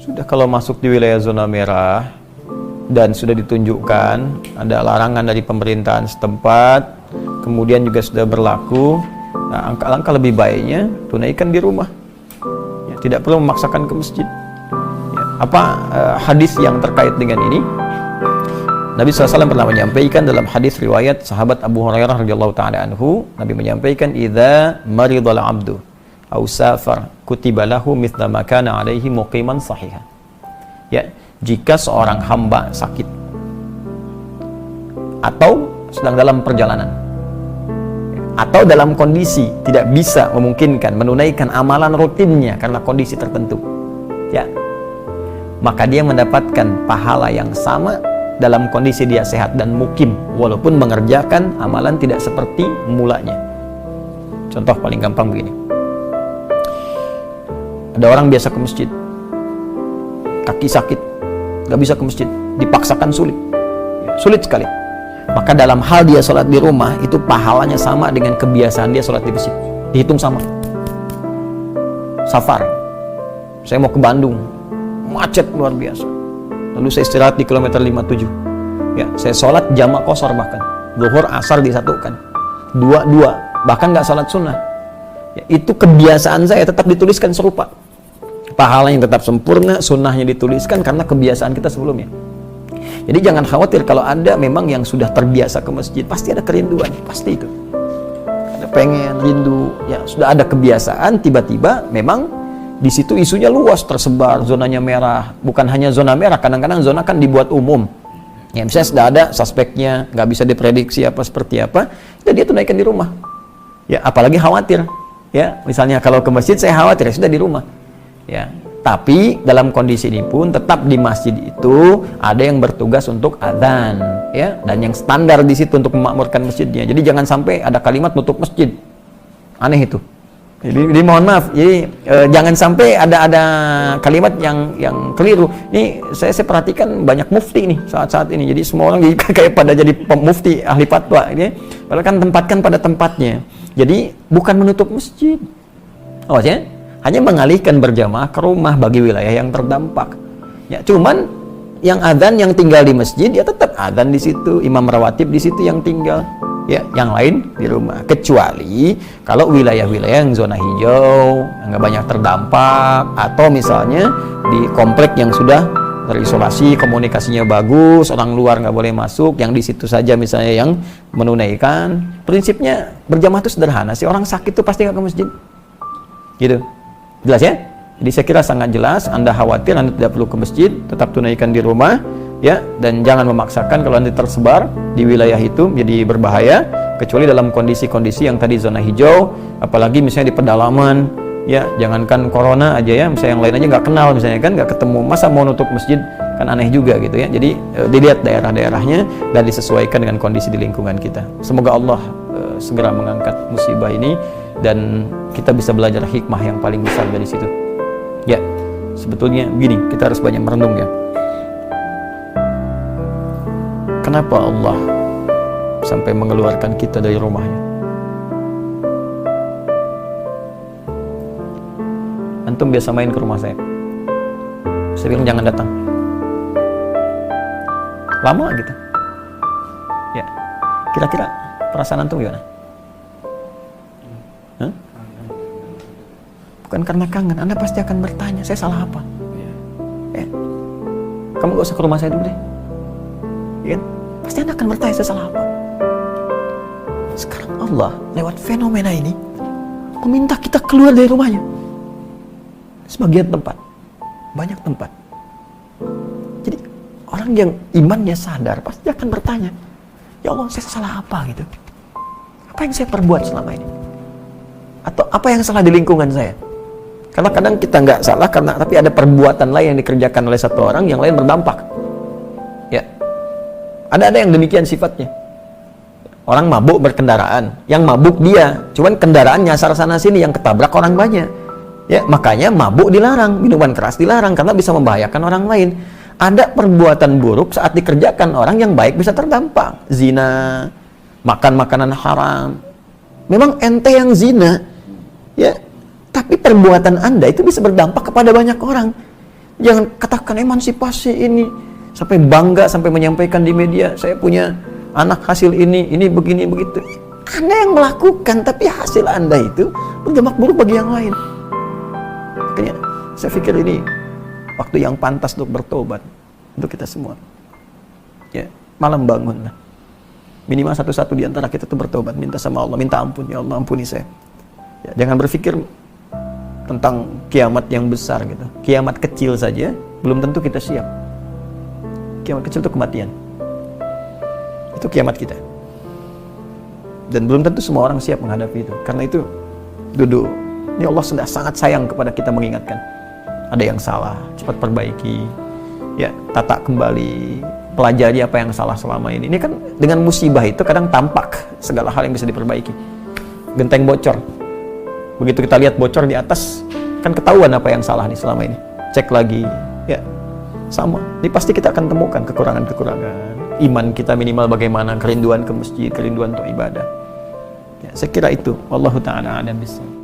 Sudah kalau masuk di wilayah zona merah dan sudah ditunjukkan ada larangan dari pemerintahan setempat, kemudian juga sudah berlaku, nah, alangkah lebih baiknya tunaikan di rumah. Ya, tidak perlu memaksakan ke masjid. Ya, hadis yang terkait dengan ini? Nabi SAW pernah menyampaikan dalam hadis riwayat sahabat Abu Hurairah radhiyallahu taala anhu, Nabi menyampaikan, "Idza maridal 'abdu aw safar kutiba lahu mithla ma kana 'alaihi muqiman sahihan." Ya, jika seorang hamba sakit atau sedang dalam perjalanan atau dalam kondisi tidak bisa memungkinkan menunaikan amalan rutinnya karena kondisi tertentu, ya, maka dia mendapatkan pahala yang sama dalam kondisi dia sehat dan mukim, walaupun mengerjakan amalan tidak seperti mulanya. Contoh paling gampang begini. Ada orang biasa ke masjid, kaki sakit, gak bisa ke masjid, dipaksakan sulit sekali. Maka dalam hal dia sholat di rumah, itu pahalanya sama dengan kebiasaan dia sholat di masjid, dihitung sama. Safar, saya mau ke Bandung, macet luar biasa, lalu saya istirahat di kilometer 57. Ya, saya sholat jamak qashar, bahkan zuhur asar disatukan, dua, bahkan nggak sholat sunnah. Ya, itu kebiasaan saya tetap dituliskan serupa. Pahalanya tetap sempurna, sunnahnya dituliskan karena kebiasaan kita sebelumnya. Jadi jangan khawatir kalau ada memang yang sudah terbiasa ke masjid, pasti ada kerinduan, pasti itu. Ada pengen, rindu, ya sudah ada kebiasaan, tiba-tiba memang di situ isunya luas, tersebar, zonanya merah. Bukan hanya zona merah, kadang-kadang zona kan dibuat umum. Ya, misalnya sudah ada suspeknya, nggak bisa diprediksi apa seperti apa, ya dia tunaikan di rumah. Ya, apalagi khawatir. Ya, misalnya kalau ke masjid saya khawatir, ya sudah di rumah. Ya, tapi dalam kondisi ini pun tetap di masjid itu ada yang bertugas untuk adzan, ya, dan yang standar di situ untuk memakmurkan masjidnya. Jadi jangan sampai ada kalimat nutup masjid, aneh itu. Jadi mohon maaf, jadi jangan sampai ada kalimat yang keliru. Ini saya perhatikan banyak mufti nih saat ini. Jadi semua orang jadi kayak pada jadi mufti ahli fatwa, ini. Padahal kan tempatkan pada tempatnya. Jadi bukan menutup masjid, ya, hanya mengalihkan berjamaah ke rumah bagi wilayah yang terdampak. Ya, cuman yang adzan yang tinggal di masjid ya tetap adzan di situ, imam rawatib di situ yang tinggal. Ya, yang lain di rumah, kecuali kalau wilayah-wilayah yang zona hijau, yang nggak banyak terdampak, atau misalnya di komplek yang sudah terisolasi, komunikasinya bagus, orang luar nggak boleh masuk, yang di situ saja misalnya yang menunaikan. Prinsipnya berjamaah itu sederhana sih, orang sakit itu pasti nggak ke masjid, gitu, jelas ya? Jadi saya kira sangat jelas. Anda khawatir, Anda tidak perlu ke masjid, tetap tunaikan di rumah. Ya, dan jangan memaksakan kalau nanti tersebar di wilayah itu jadi berbahaya, kecuali dalam kondisi-kondisi yang tadi zona hijau, apalagi misalnya di pedalaman, ya, jangankan corona aja ya, misalnya yang lain aja nggak kenal misalnya kan, nggak ketemu, masa mau nutup masjid, kan aneh juga gitu ya. Jadi dilihat daerah-daerahnya dan disesuaikan dengan kondisi di lingkungan kita. Semoga Allah segera mengangkat musibah ini dan kita bisa belajar hikmah yang paling besar dari situ. Ya, sebetulnya begini, kita harus banyak merenung ya. Kenapa Allah sampai mengeluarkan kita dari rumahnya? Antum biasa main ke rumah saya bilang jangan datang, lama gitu. Ya, kira-kira perasaan antum gimana? Hah? Bukan karena kangen, Anda pasti akan bertanya, saya salah apa? Ya. Kamu gak usah ke rumah saya dulu deh, ya kan? Pasti Anda akan bertanya, saya salah apa? Sekarang Allah lewat fenomena ini meminta kita keluar dari rumahnya. Sebagian tempat, banyak tempat. Jadi orang yang imannya sadar pasti akan bertanya, ya Allah, saya salah apa gitu? Apa yang saya perbuat selama ini? Atau apa yang salah di lingkungan saya? Karena kadang kita nggak salah tapi ada perbuatan lain yang dikerjakan oleh satu orang, yang lain berdampak. Ya, ada yang demikian sifatnya. Orang mabuk berkendaraan, yang mabuk dia, cuman kendaraan nyasar sana sini, yang ketabrak orang banyak. Ya, makanya mabuk dilarang, minuman keras dilarang karena bisa membahayakan orang lain. Ada perbuatan buruk saat dikerjakan orang yang baik bisa terdampak. Zina, makan makanan haram. Memang ente yang zina, ya, tapi perbuatan Anda itu bisa berdampak kepada banyak orang. Jangan katakan emansipasi ini sampai bangga, sampai menyampaikan di media, saya punya anak hasil ini begini begitu. Anda yang melakukan, tapi hasil Anda itu berdampak buruk bagi yang lain. Makanya saya pikir ini waktu yang pantas untuk bertobat untuk kita semua. Ya, malam bangunlah. Minimal satu-satu di antara kita itu bertobat, minta sama Allah, minta ampun, ya Allah ampuni saya. Ya, jangan berpikir tentang kiamat yang besar gitu. Kiamat kecil saja belum tentu kita siap. Kiamat kecil itu kematian. Itu kiamat kita. Dan belum tentu semua orang siap menghadapi itu. Karena itu duduk. Ini Allah sudah sangat sayang kepada kita mengingatkan. Ada yang salah, cepat perbaiki. Ya, tata kembali, pelajari apa yang salah selama ini. Ini kan dengan musibah itu kadang tampak segala hal yang bisa diperbaiki. Genteng bocor. Begitu kita lihat bocor di atas, kan ketahuan apa yang salah nih selama ini. Cek lagi, ya sama. Ini pasti kita akan temukan kekurangan-kekurangan. Iman kita minimal bagaimana, kerinduan ke masjid, kerinduan untuk ibadah. Ya, saya kira itu. Wallahu ta'ala a'lam bishawab.